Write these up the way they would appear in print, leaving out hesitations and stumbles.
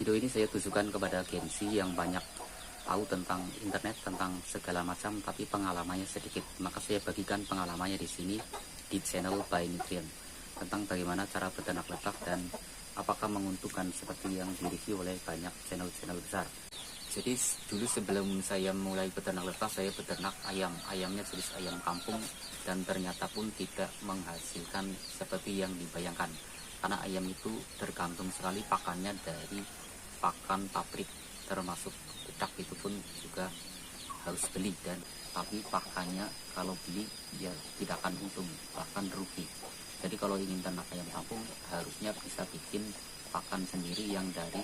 Video ini saya tujukan kepada Gen Z yang banyak tahu tentang internet, tentang segala macam, tapi pengalamannya sedikit. Maka saya bagikan pengalamannya di sini di channel By Nutrient tentang bagaimana cara beternak lebah dan apakah menguntungkan seperti yang direview oleh banyak channel-channel besar. Jadi dulu sebelum saya mulai beternak lebah, saya beternak ayam. Ayamnya jenis ayam kampung dan ternyata pun tidak menghasilkan seperti yang dibayangkan. Karena ayam itu tergantung sekali pakannya dari pakan pabrik, termasuk dedak itu pun juga harus beli, dan tapi pakannya kalau beli ya tidak akan untung, bahkan rugi. Jadi kalau ingin ternak ayam kampung harusnya bisa bikin pakan sendiri yang dari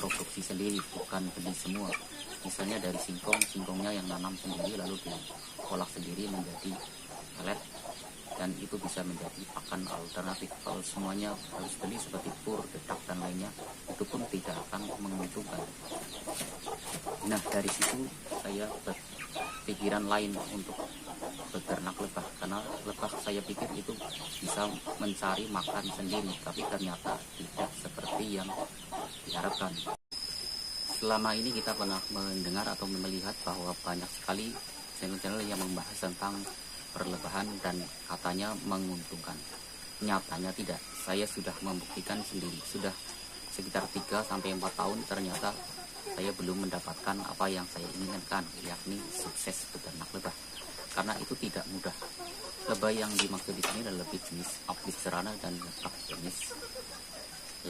produksi sendiri, bukan beli semua. Misalnya dari singkong, singkongnya yang nanam sendiri lalu diolah sendiri menjadi pelet, dan itu bisa menjadi pakan alternatif. Kalau semuanya harus beli seperti pur, dedak dan lainnya, itu pun tidak akan menguntungkan. Nah, dari situ saya berpikiran lain untuk beternak lebah, karena lebah saya pikir itu bisa mencari makan sendiri, tapi ternyata tidak seperti yang diharapkan. Selama ini kita pernah mendengar atau melihat bahwa banyak sekali channel-channel yang membahas tentang perlebahan dan katanya menguntungkan. Nyatanya tidak. Saya sudah membuktikan sendiri. Sudah sekitar 3-4 tahun ternyata saya belum mendapatkan apa yang saya inginkan, yakni sukses beternak lebah. Karena itu tidak mudah. Lebah yang dimaksud di sini adalah lebih jenis Apis cerana dan lebah jenis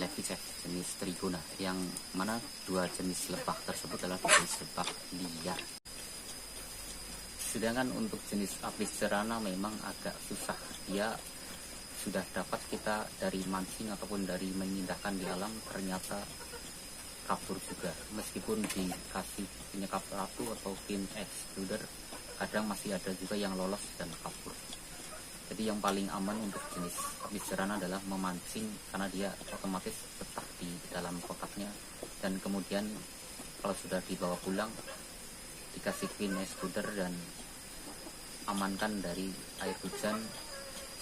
Leviceff jenis Trigona, yang mana dua jenis lebah tersebut adalah jenis lebah liar. Sedangkan untuk jenis Apis cerana memang agak susah. Dia sudah dapat kita dari mancing ataupun dari memindahkan di alam, ternyata kabur juga. Meskipun dikasih penyekap ratu atau pin extruder, kadang masih ada juga yang lolos dan kabur. Jadi yang paling aman untuk jenis Apis cerana adalah memancing, karena dia otomatis tetap di dalam kotaknya, dan kemudian kalau sudah dibawa pulang dikasih pin extruder dan amankan dari air hujan,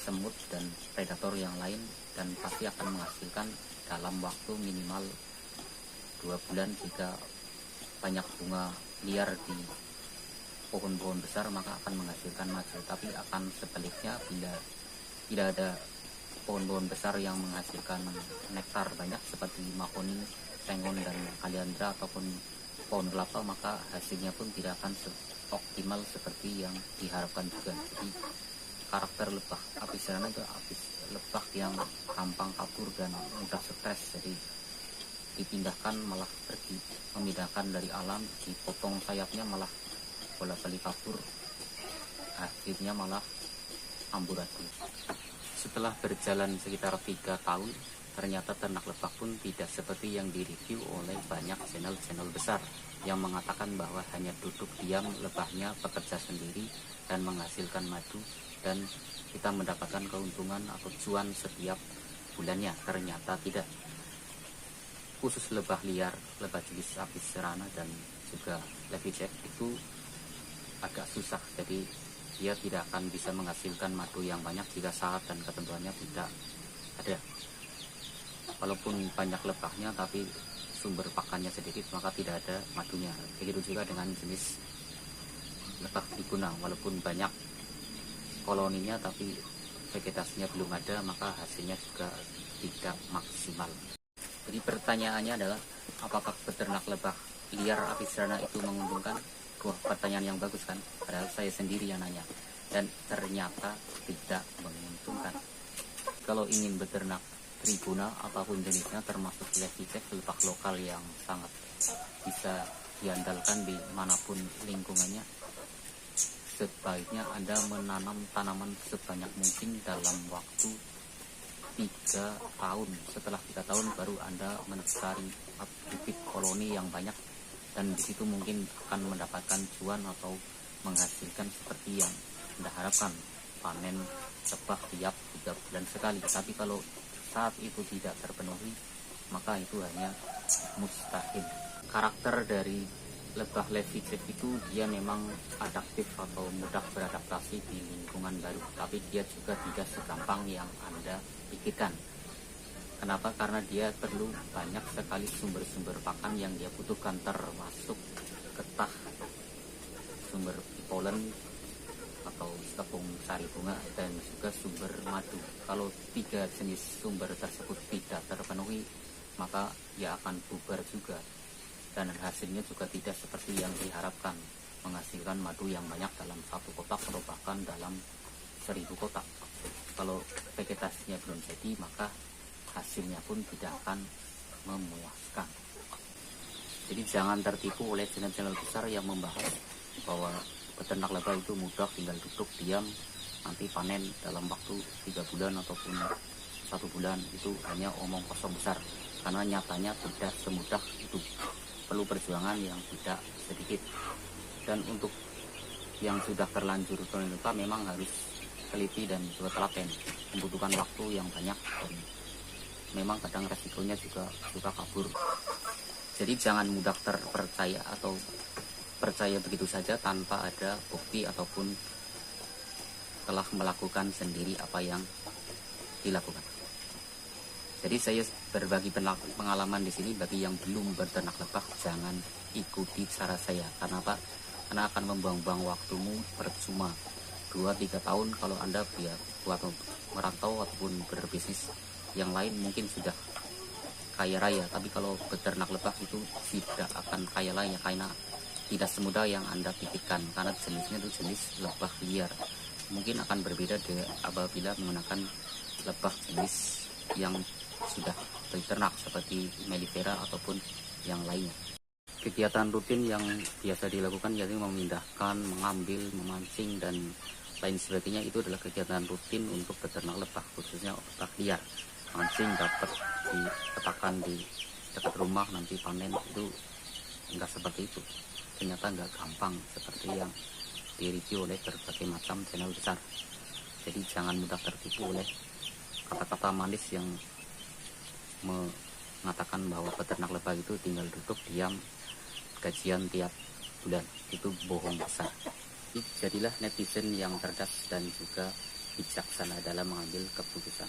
semut dan predator yang lain, dan pasti akan menghasilkan dalam waktu minimal 2 bulan. Jika banyak bunga liar di pohon-pohon besar maka akan menghasilkan madu, tapi akan sebaliknya bila tidak ada pohon-pohon besar yang menghasilkan nektar banyak seperti mahoni, sengon dan kaliandra ataupun pohon kelapa, maka hasilnya pun tidak akan optimal seperti yang diharapkan juga. Jadi karakter lebah Apis cerana itu lebah yang gampang kabur dan mudah stres. Jadi dipindahkan malah pergi, memindahkan dari alam, dipotong sayapnya malah bolak-balik kabur, akhirnya malah amburadul. Setelah berjalan sekitar 3 tahun, ternyata ternak lebah pun tidak seperti yang direview oleh banyak channel-channel besar yang mengatakan bahwa hanya duduk diam lebahnya bekerja sendiri dan menghasilkan madu dan kita mendapatkan keuntungan atau cuan setiap bulannya. Ternyata tidak. Khusus lebah liar, lebah jenis Apis cerana dan juga Leviceff itu agak susah. Jadi dia tidak akan bisa menghasilkan madu yang banyak jika syarat dan ketentuannya tidak ada. Walaupun banyak lebahnya tapi sumber pakannya sedikit, maka tidak ada madunya. Begitu juga dengan jenis lebah Trigona, walaupun banyak koloninya tapi vegetasinya belum ada, maka hasilnya juga tidak maksimal. Jadi pertanyaannya adalah, apakah beternak lebah liar Apis cerana itu menguntungkan? Wah, pertanyaan yang bagus kan? Padahal saya sendiri yang nanya, dan ternyata tidak menguntungkan. Kalau ingin beternak Trigona apapun jenisnya, termasuk Leviceff, lebah lokal yang sangat bisa diandalkan di manapun lingkungannya, sebaiknya Anda menanam tanaman sebanyak mungkin dalam waktu 3 tahun. Setelah 3 tahun baru Anda mencari bibit koloni yang banyak, dan di situ mungkin akan mendapatkan cuan atau menghasilkan seperti yang Anda harapkan, panen lebah tiap 3 bulan sekali. Tapi kalau saat itu tidak terpenuhi, maka itu hanya mustahil. Karakter dari lebah Leviceff itu dia memang adaptif atau mudah beradaptasi di lingkungan baru, tapi dia juga tidak segampang yang Anda pikirkan. Kenapa? Karena dia perlu banyak sekali sumber-sumber pakan yang dia butuhkan, termasuk getah, sumber polen atau tepung sari bunga, dan juga sumber madu. Kalau 3 jenis sumber tersebut tidak terpenuhi, maka ia akan bubar juga, dan hasilnya juga tidak seperti yang diharapkan, menghasilkan madu yang banyak dalam 1 kotak atau bahkan dalam 1000 kotak. Kalau vegetasinya belum jadi, maka hasilnya pun tidak akan memuaskan. Jadi jangan tertipu oleh channel-channel besar yang membahas bahwa peternak lebah itu mudah, tinggal duduk diam nanti panen dalam waktu 3 bulan ataupun 1 bulan. Itu hanya omong kosong besar, karena nyatanya tidak semudah itu, perlu perjuangan yang tidak sedikit. Dan untuk yang sudah terlanjur terluka memang harus teliti dan juga telaten, membutuhkan waktu yang banyak, dan memang kadang resikonya juga suka kabur. Jadi jangan mudah terpercaya atau percaya begitu saja tanpa ada bukti ataupun telah melakukan sendiri apa yang dilakukan. Jadi saya berbagi pengalaman di sini. Bagi yang belum berternak lebah, jangan ikuti cara saya. Karena apa? Karena akan membuang-buang waktumu percuma. 2-3 tahun kalau Anda buat merantau ataupun berbisnis yang lain mungkin sudah kaya raya, tapi kalau beternak lebah itu tidak akan kaya raya, karena tidak semudah yang Anda pikirkan, karena jenisnya itu jenis lebah liar. Mungkin akan berbeda apabila menggunakan lebah jenis yang sudah diternak seperti melifera ataupun yang lainnya. Kegiatan rutin yang biasa dilakukan yaitu memindahkan, mengambil, memancing, dan lain sebagainya. Itu adalah kegiatan rutin untuk beternak lebah, khususnya lebah liar. Mancing dapat dipetakan di dekat rumah, nanti panen, itu enggak seperti itu. Ternyata enggak gampang seperti yang direview oleh berbagai macam channel besar. Jadi jangan mudah tertipu oleh kata-kata manis yang mengatakan bahwa peternak lebah itu tinggal duduk diam, gajian tiap bulan. Itu bohong besar. Jadilah netizen yang cerdas dan juga bijaksana dalam mengambil keputusan.